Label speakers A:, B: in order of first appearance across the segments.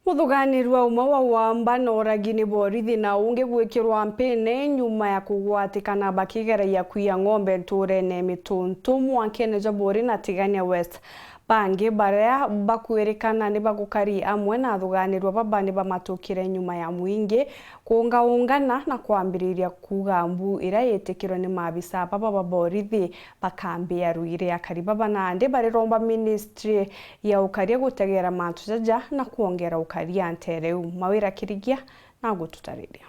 A: Muthuganirwa umwe wa wamba na uragini borithi na ungi gwikirwa mpene nyuma ya kugwatikana bakigeragia kuiya ng'ombe nturene mituntu mwankene jabori na Tigania West. Bangi baria bakwirikana ni bagukari amwe na athuganirwa babani bamatukire nyuma ya mwingi kuungaungana na kwambiriria kuga mbu ira yetikirwo ni maabisa baba borithi bakambi ya Ruire ya Karibaba Nandi bariromba ministry ya ukaria gutegera mantu jaja na kuongera ukaria ntereu mawira kirigia na gututariria.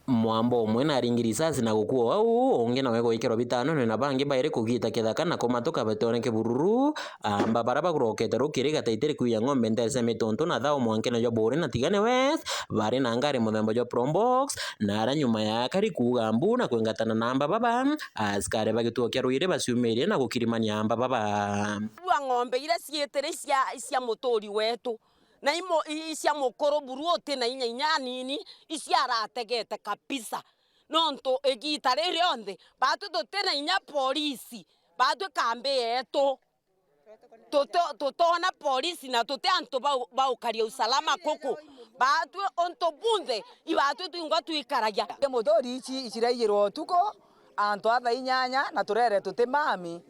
B: Mwambo umwe na ringirisazi na gukua au onge nawe gwikirwa bitano na bangi baire kugita kithaka na komatoka batoneke bururu amba baraba kurokete rukiri gataitere kuya ng'ombe ndese mitonto na thao mwankene jo bore na Tigania West bari na ngare muthembo jo Prombox na ara nyuma ya kari kuga mbu na kwengatana na amba baba askare bagituo kya Ruire basiumirie na gukirimania amba baba
C: ng'ombe ira cietere cia mutori wetu na imo cia mukoro buruote na inya nini iciarategete kabisa nonto egita rionde batu totena inya polisi batu kambe yetu totona polisi na tote anto baukaria usalama koko batu onto bunde ibatu tuingwa tuikaragia
D: mutori ici iciraigirwo tuko anto atha inyanya na turere tote mami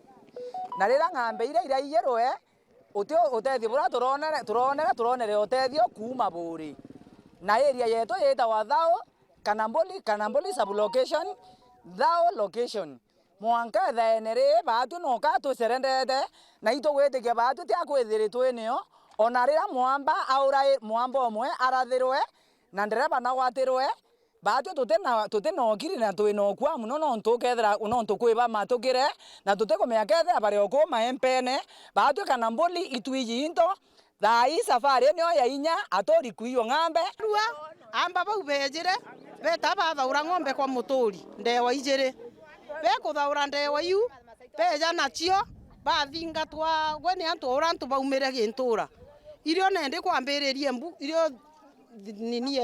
D: na rira ng'ambe ira iraigirwe utethio bura turonere utethio kuma buri na area yetu yetagwa Thao Kanamboli sub location Thao location mwanka thenere batu noka tucerendete na itugwitikia batu tia kwithiritwe nio ona rira mwamba aura mwamba omwe arathirwe na ndereba nagwatirwe batu tutena okiri na twinokwa muno no ntukethera no ntukwiba matukire na tutekomenya kethera bari okuma empene batu Kanamboli itwiji into thai safari nio ya inya atori kuiyo ng'ambe
E: amba bau bejire betaba thaura ng'ombe kwa mutori ndewa ijire bekuthaura ndewa iu beja nacio bathingatwa gweni antu urantu baumire gintura irio nende kwambiririe mbu irio nini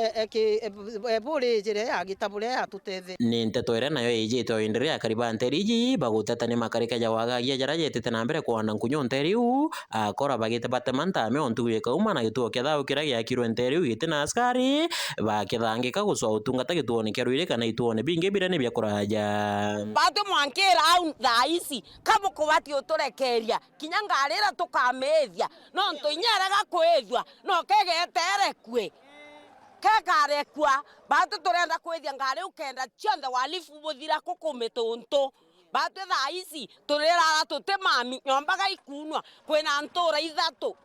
E: bore jere agitabure atutethe
B: ni nteto ira nayo ijito indire ya Kariba nteriji baguteta ni makarika ja wagagia jara yetete na mbere kwa nkunyo nteriu akora bagite batemanta ame ontuye kauma na gituo kia Thao kira ya kiro nteriu gite na askari bakithangika guswa utungata gituone kia Ruire kana ituone bingi bira ni bya kuraja
C: batu mwankera au thaisi kabo kubati uturekeria kinya ngarira tukamethia no nto inyaraga kwethwa no kegetere kwe kekarekwa batu turenda kwithia ngari ukenda chionde walifu buthira kukumituntu batu thaisi turira tutemami nyombaga ikunwa kwena ntura ithatu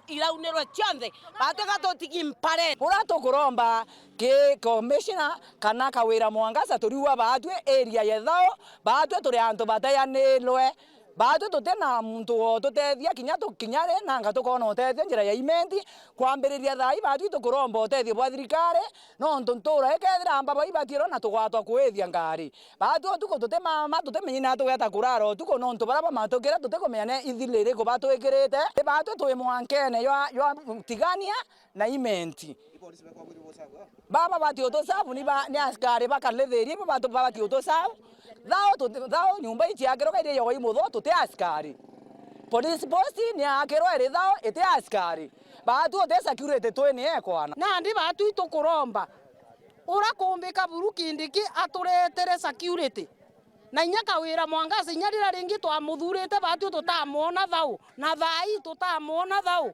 C: iraunirwe chionde batu gatotigi mpare
D: ura tukuromba ke commissioner kana kawira mwangaza turiwa batu area ya Thao batu turi antu batayanilwe batu tutena muntu tutethia kinyare nanga tukona utethia njira ya imenti kwambiriria thai batu tukuromba utethio bwa thirikari no ntuntura ekethira amba baibatiro na tugwatwa kwithia ngari batu tuko tutemama tutemenyina tugeta kuraro tuko no ntubaraba matukira tutekomenya ithilire ko batu ekirite batu twi mwankene yo Tigania na imenti baba batio to sabu ni askari bakaletherie batu batio to sabu Thao nyumba ichi akero kaire yo imutho tute askari police post ni akero ere Thao ete askari batu te security twini ekwana
E: nandi batu itukuromba ura kumbika buru kindiki aturetere security na inya kawira mwangaza inya rira ringi twamuthurite batu tutamona Thao na thai tutamona Thao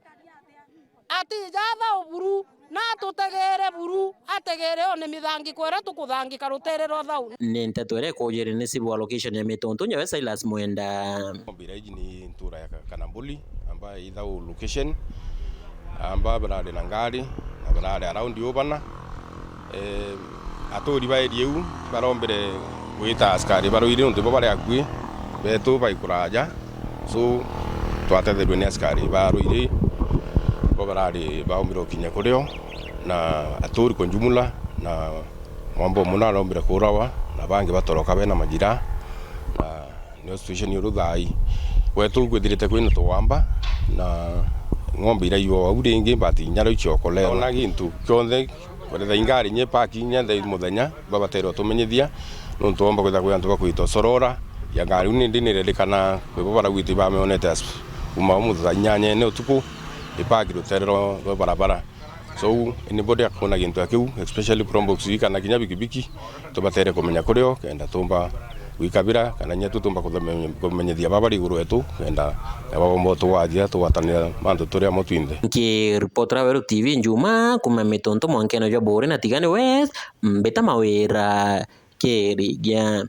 E: atija Thao buru na tutegere buru ategere one mithangi kwera tukuthangika ruterero Thao
B: ni nteto ire kujire ni sibu location ya mitonto nyawe Silas Mwenda
F: mbira iji ni ntura ya Kanamboli amba i Thao location amba barade na ngari na barade around yobana atori bairiu barombere gwita askari baroire ntu bare akui beto baikuraja so twatetherwe ni askari baroire barade baumiro kinya kurio na atori kwa jumla na mambo muna rombere kurawa na bangi batoroka bena majira na ni situation yo thai wetu gwithirite kwina tuwamba na ng'ombe ira yo auringi bati nyaro icio koleo na gintu kyonthe kwetha ingari nye paki nyende muthenya babatero tumenyithia no ntuomba kwetha kwa antu bakwito sorora ya ngari ni ndinire kana kwibara gwiti ba meonete as uma mutha nyanya ne utuku ipagi ruterero barabara so anybody akona gintu akiu especially probox kana kinya bikibiki tubatere kumenya kurio kenda tumba wikabira kana nyetu tumba kumenyethia babari iguru etu kenda baba moto wajia tuwatanira mantu turia motwinde
B: ki reporter Weru TV Njuma kuma mitonto mwankeno jwa bore na Tigani West mbeta mawira kerigia